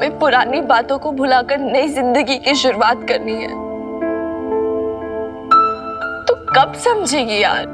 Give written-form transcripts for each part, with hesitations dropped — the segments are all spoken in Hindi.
हमें पुरानी बातों को भुलाकर नई जिंदगी की शुरुआत करनी है। तो कब समझेगी यार?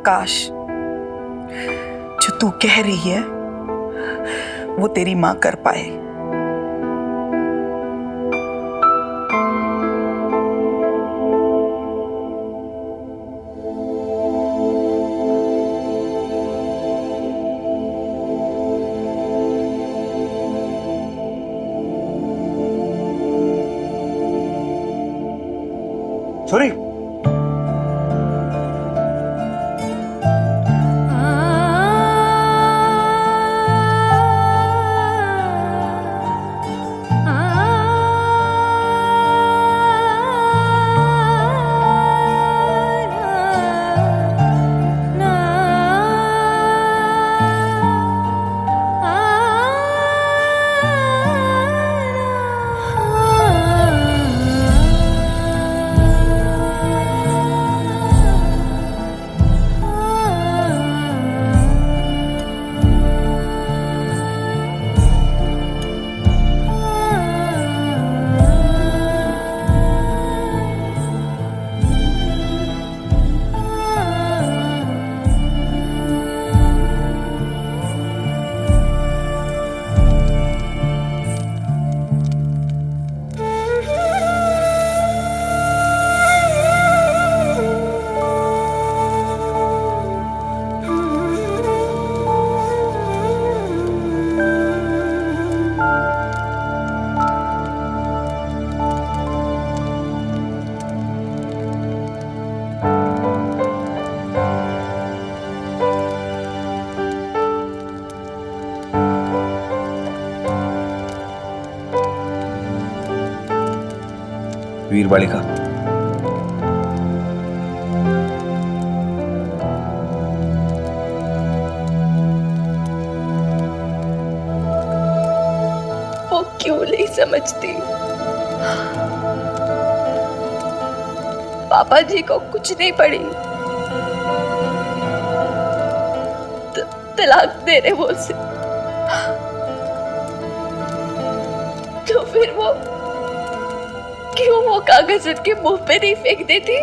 काश जो तू कह रही है वो तेरी मां कर पाए। छोरी वीर बालिका, वो क्यों नहीं समझती? पापा जी को कुछ नहीं पड़ी, तलाक दे रहे वो उसे। तो फिर वो क्यों वो कागज उनके मुंह पे नहीं फेंक देती?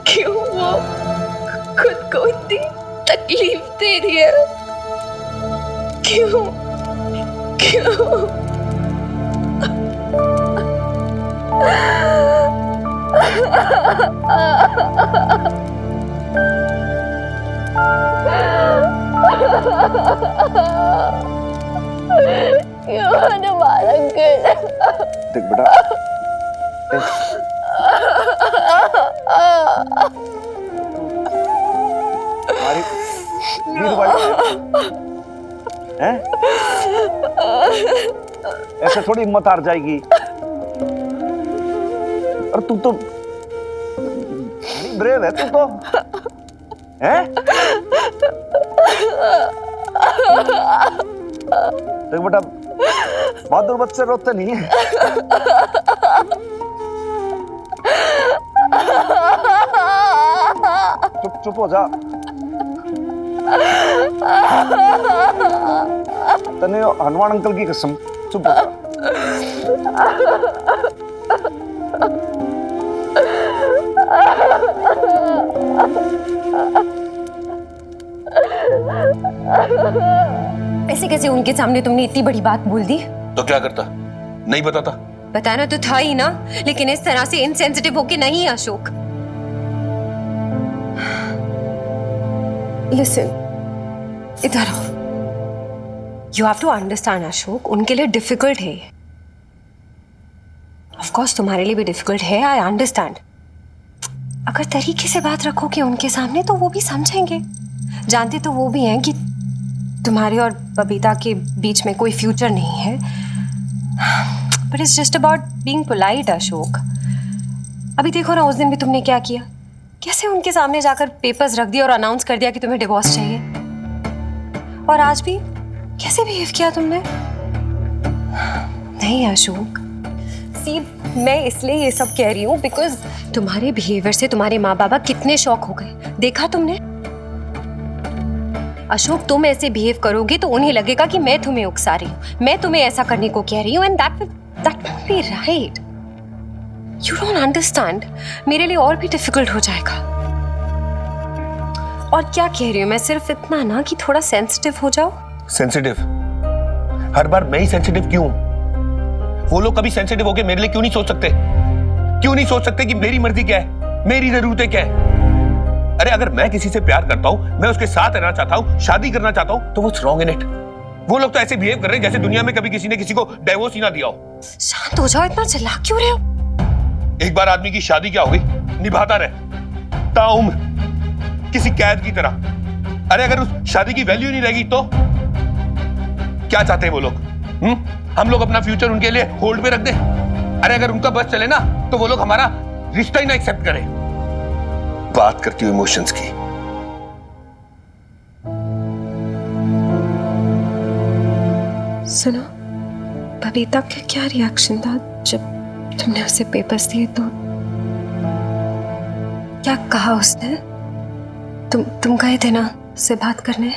क्यों वो खुद को इतनी तकलीफ दे रही है? क्यों क्यों? क्यों हनुमान अंकल? देख बेटा, हमारी वीर बालिका है, ऐसे थोड़ी हिम्मत हार जाएगी। और तू तो ब्रेव है, तू तो है। देख बेटा, बहादुर बच्चे रोते नहीं है। चुप चुप हो जा। तने हनुमान अंकल की कसम, चुप हो जा। ऐसे कैसे उनके सामने तुमने इतनी बड़ी बात बोल दी? तो क्या करता? नहीं बताता? बताना तो था ही ना, लेकिन इस तरह से इनसेंसिटिव होके नहीं अशोक। लिसन, इधर आओ। You have to understand Ashok, उनके लिए डिफिकल्ट है। ऑफ कोर्स तुम्हारे लिए भी डिफिकल्ट है, आई अंडरस्टैंड। अगर तरीके से बात रखोगे उनके सामने तो वो भी समझेंगे। जानते तो वो भी हैं कि तुम्हारे और बबीता के बीच में कोई फ्यूचर नहीं है, but it's just about being polite Ashok. अभी देखो ना, उस दिन भी तुमने क्या किया, कैसे उनके सामने जाकर पेपर्स रख दिया और अनाउंस कर दिया कि तुम्हें डिवोर्स चाहिए। और आज भी कैसे बिहेव किया तुमने। नहीं अशोक, सी मैं इसलिए ये सब कह रही हूँ बिकॉज तुम्हारे बिहेवियर से तुम्हारे माँ बाबा कितने शॉक हो गए, देखा तुमने। अशोक, तुम ऐसे बिहेव करोगे तो उन्हें लगेगा कि मैं तुम्हें उकसा रही हूँ, मैं तुम्हें ऐसा करने को कह रही हूँ, and that would be right. You don't understand, मेरे लिए और भी डिफिकल्ट हो जाएगा। और क्या कह रही हूँ मैं, सिर्फ इतना ना कि थोड़ा सेंसिटिव हो जाओ। सेंसिटिव? हर बार मैं ही सेंसिटिव क्यों? वो लोग कभी सेंसिटिव होके मेरे लिए क्यों नहीं सोच सकते? क्यों नहीं सोच सकते कि मेरी मर्जी क्या है, मेरी जरूरतें क्या है? अरे अगर मैं किसी से प्यार करता हूं, मैं उसके साथ रहना चाहता हूं, शादी करना चाहता हूं, तो व्हाट्स रॉन्ग इन इट? वो लोग तो ऐसे बिहेव कर रहे हैं जैसे दुनिया में कभी किसी ने किसी को डिवोर्स ही ना दिया हो। शांत हो जाओ, इतना चिल्ला क्यों रहे हो? एक बार आदमी की शादी क्या होगी, निभाता रहे ताउम्र, किसी कैद की तरह। अरे अगर उस शादी की वैल्यू नहीं रहेगी तो क्या चाहते हैं वो लोग? हम लोग अपना फ्यूचर उनके लिए होल्ड पे रख दें? अरे अगर उनका बस चले ना तो वो लोग हमारा रिश्ता ही ना एक्सेप्ट करें। बात करती हूँ इमोशंस की। सुनो, बबीता का क्या रिएक्शन था जब तुमने उसे पेपर्स दिए? तो क्या कहा उसने? तुम गए थे ना उससे बात करने?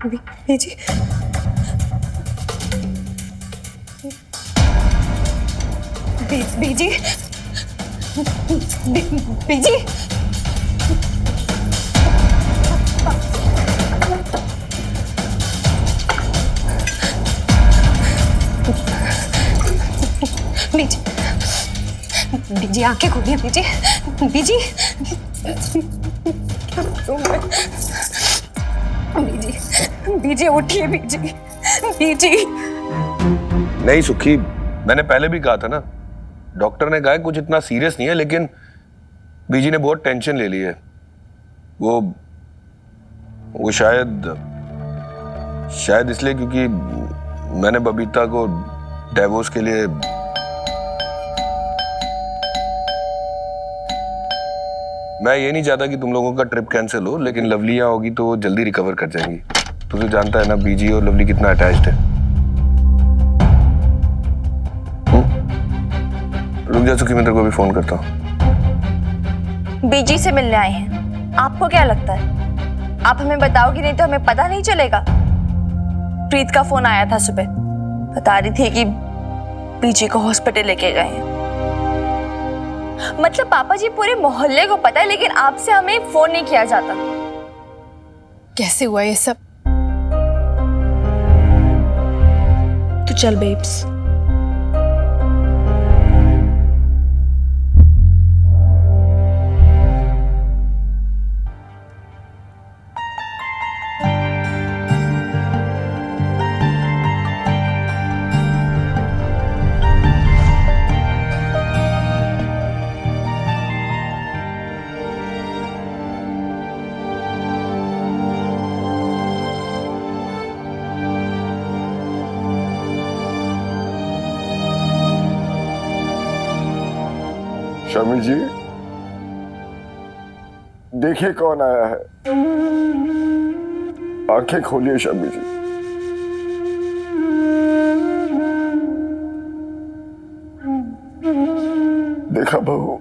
बीजी बीजी बीजी बीजी बीजी आंखें खोलिए बीजी बीजी बीजी बीजी उठिए बीजी बीजी। नहीं सुखी, मैंने पहले भी कहा था ना, डॉक्टर ने कहा कुछ इतना सीरियस नहीं है, लेकिन बीजी ने बहुत टेंशन ले ली है। वो शायद इसलिए क्योंकि मैंने बबीता को डिवोर्स के लिए मैं ये नहीं चाहता कि तुम लोगों का ट्रिप कैंसिल हो, लेकिन लवली यहाँ होगी तो वो जल्दी रिकवर कर जाएंगी। तुझे जानता है ना बीजी और लवली कितना अटैच्ड है। रुक जा सुखी, मैं तेरे को भी फोन करता हूँ। बीजी से मिलने आए हैं, आपको क्या लगता है आप हमें बताओगे नहीं तो हमें पता नहीं चलेगा? प्रीत का फोन आया था सुबह, बता रही थी कि बीजी को हॉस्पिटल लेके गए हैं। मतलब पापा जी पूरे मोहल्ले को पता है, लेकिन आपसे हमें फोन नहीं किया जाता। कैसे हुआ ये सब? तू चल बेब्स। शमी जी, देखिए कौन आया है। आंखें खोलिए शमी जी। देखा बहू,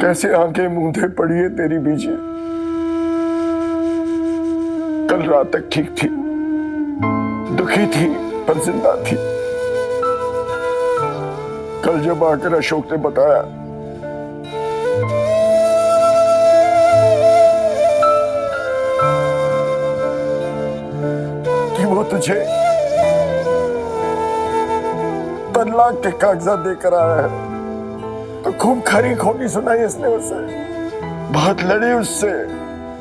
कैसे आंखें मूंधे पड़ी है तेरी बीजी। कल रात तक ठीक थी, दुखी थी पर जिंदा थी। कल जब आकर अशोक ने बताया कि वो तुझे तलाक के कागजात देकर आया है, तो खूब खरी खोटी सुनाई इसने उसे। बहुत लड़ी उससे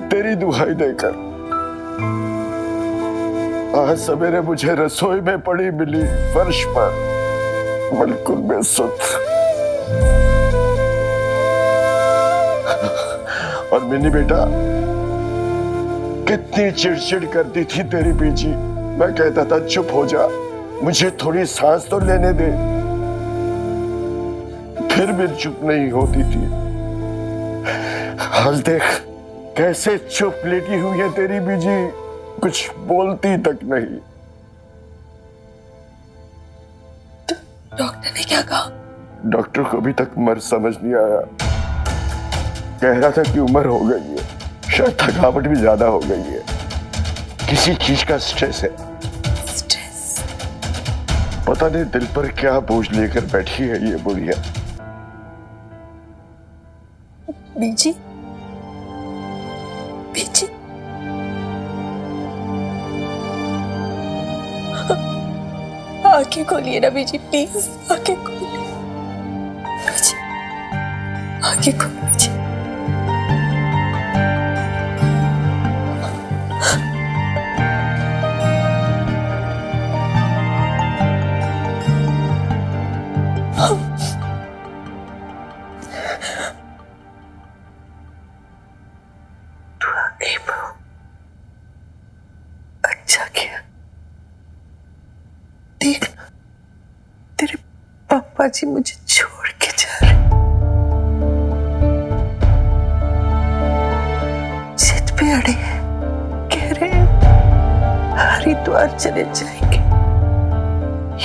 तेरी दुहाई देकर। आज सवेरे मुझे रसोई में पड़ी मिली, फर्श पर बिल्कुल बेसुध। और मिनी बेटा, कितनी चिड़चिड़ करती थी तेरी बीजी। मैं कहता था चुप हो जा, मुझे थोड़ी सांस तो लेने दे, फिर भी चुप नहीं होती थी। हाल देख कैसे चुप लेटी हुई है तेरी बीजी, कुछ बोलती तक नहीं। डॉक्टर ने क्या कहा? डॉक्टर को अभी तक मर्ज समझ नहीं आया। कह रहा था कि उम्र हो गई है, शायद थकावट भी ज्यादा हो गई है, किसी चीज का स्ट्रेस है। स्ट्रेस? पता नहीं दिल पर क्या बोझ लेकर बैठी है ये बुढ़िया। बीजी, बीजी, आंखें खोलिए ना बीजी, प्लीज आंखें खोलिए बीजी, आंखें खोलिए बीजी। तू आ गई बहू, अच्छा किया। देख, तेरे पापा जी मुझे छोड़ के जा रहे, जिद पे अड़े हैं, कह रहे हैं हरिद्वार चले जाएंगे।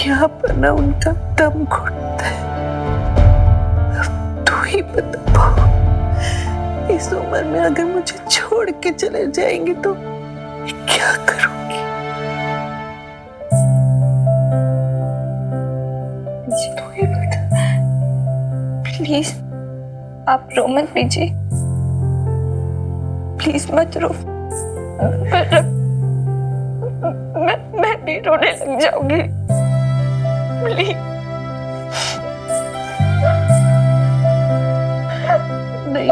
यहाँ पर ना उनका दम घुटता है। अब तू ही बता बहू, इस उम्र में अगर मुझे छोड़ के चले जाएंगे तो क्या करूंगी? तू ही बता। प्लीज आप रो मत बीजी, प्लीज मत रो। मैं भी रोने लग जाऊंगी, प्लीज। नहीं।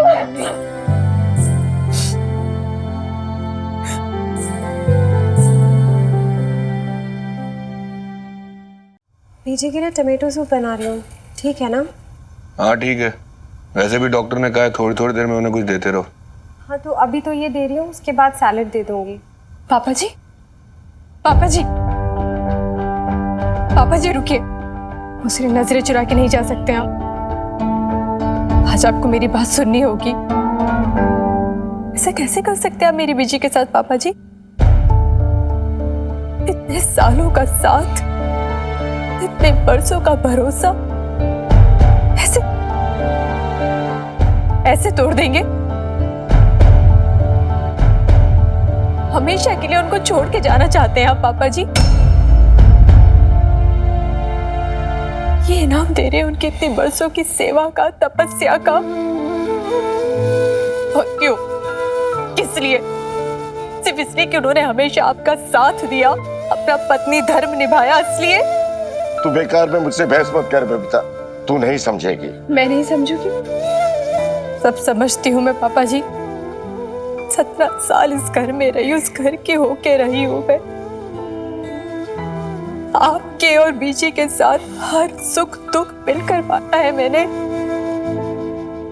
बीजी के लिए टमेटो सूप बना रही हूँ, ठीक है ना? हाँ ठीक है, वैसे भी डॉक्टर ने कहा है थोड़ी थोड़ी देर में उन्हें कुछ देते रहो। हाँ तो अभी तो ये दे रही हूँ, उसके बाद सैलेड दे दूंगी। पापा जी, पापा जी, पापा जी रुकिए, मुझसे नजरें चुरा के नहीं जा सकते आप। आज आपको मेरी बात सुननी होगी। ऐसा कैसे कर सकते हैं आप मेरी बीजी के साथ पापा जी? इतने सालों का साथ, इतने बरसों का भरोसा ऐसे ऐसे तोड़ देंगे? हमेशा के लिए उनको छोड़ के जाना चाहते हैं आप पापा जी? ये इनाम दे रहे हैं उनके इतने बरसों की सेवा का, तपस्या का। और क्यों? किस लिए? सिर्फ इसलिए कि उन्होंने हमेशा आपका साथ दिया, अपना पत्नी धर्म निभाया, इसलिए? तू बेकार में मुझसे बहस मत कर बबीता, तू नहीं समझेगी। मैं नहीं समझूंगी, सब समझती हूँ मैं पापा जी। 17 साल इस घर में रही, उस घर की होके रही हूँ मैं। आपके और बीजी के साथ हर सुख दुख मिलकर बांटा है मैंने।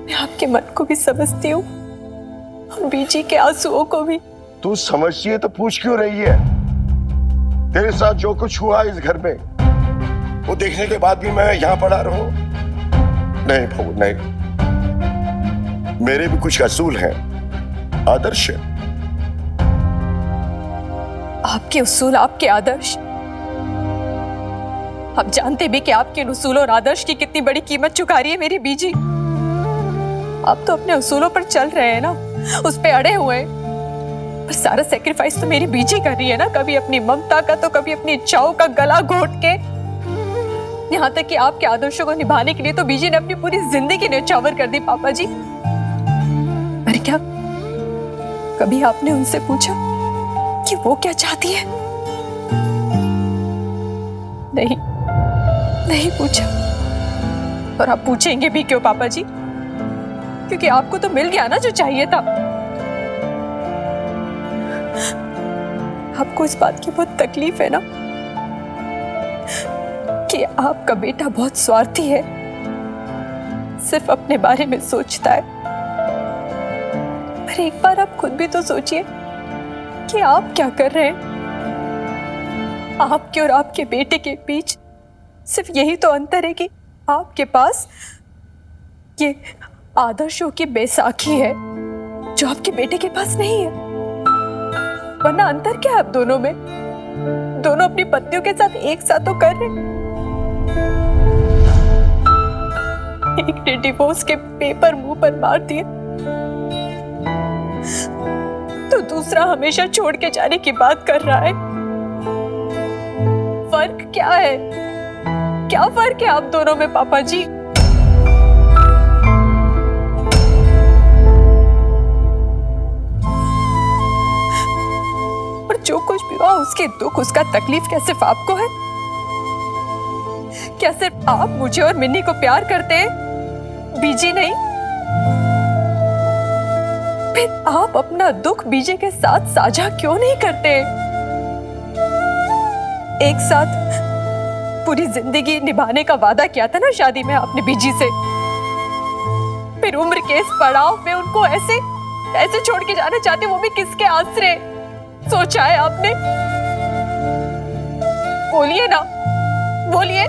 मैं आपके मन को भी समझती हूँ और बीजी के आंसुओं को भी। तू समझती है तो पूछ क्यों रही है? तेरे साथ जो कुछ हुआ इस घर में, वो देखने के बाद भी मैं यहाँ पड़ा रहूं? नहीं बहू नहीं, मेरे भी कुछ असूल हैं, आदर्श। आपके उसूल, आपके आदर्श, आप जानते भी कि आपके उसूल और आदर्श की कितनी बड़ी कीमत चुका रही है मेरी बीजी। आप तो अपने उसूलों पर चल रहे हैं ना, उस पे अड़े हुए हैं, पर सारा सेक्रीफाइस तो मेरी बीजी कर रही है ना, कभी अपनी ममता का तो कभी अपनी इच्छाओं का गला घोट के। यहाँ तक कि आपके आदर्शों को निभाने के लिए तो बीजी ने अपनी पूरी जिंदगी न्यौछावर कर दी पापा जी। अरे क्या कभी आपने उनसे पूछा कि वो क्या चाहती है? नहीं, नहीं पूछा। और आप पूछेंगे भी क्यों पापा जी? क्योंकि आपको तो मिल गया ना जो चाहिए था। आपको इस बात की बहुत तकलीफ है ना कि आपका बेटा बहुत स्वार्थी है, सिर्फ अपने बारे में सोचता है। पर एक बार आप खुद भी तो सोचिए कि आप क्या कर रहे हैं। आपके और आपके बेटे के बीच सिर्फ यही तो अंतर है कि आपके पास ये आदर्शों की बैसाखी है जो आपके बेटे के पास नहीं है। वरना अंतर क्या है आप दोनों में? दोनों अपनी पत्नियों के साथ एक साथ तो कर रहे। एक ने डिवोर्स के पेपर मुंह पर मार दिए तो दूसरा हमेशा छोड़ के जाने की बात कर रहा है। फर्क क्या है? क्या फर्क है आप दोनों में पापा जी? और जो कुछ भी हुआ उसके दुख, उसका तकलीफ क्या सिर्फ आपको है? क्या सिर्फ आप मुझे और मिन्नी को प्यार करते हैं, बीजी नहीं? फिर आप अपना दुख बीजी के साथ साझा क्यों नहीं करते? एक साथ पूरी जिंदगी निभाने का वादा किया था ना शादी में आपने बीजी से। फिर उम्र के इस पड़ाव में उनको ऐसे ऐसे छोड़ के जाना चाहते, वो भी किसके आसरे? सोचा है आपने? बोलिए ना, बोलिए।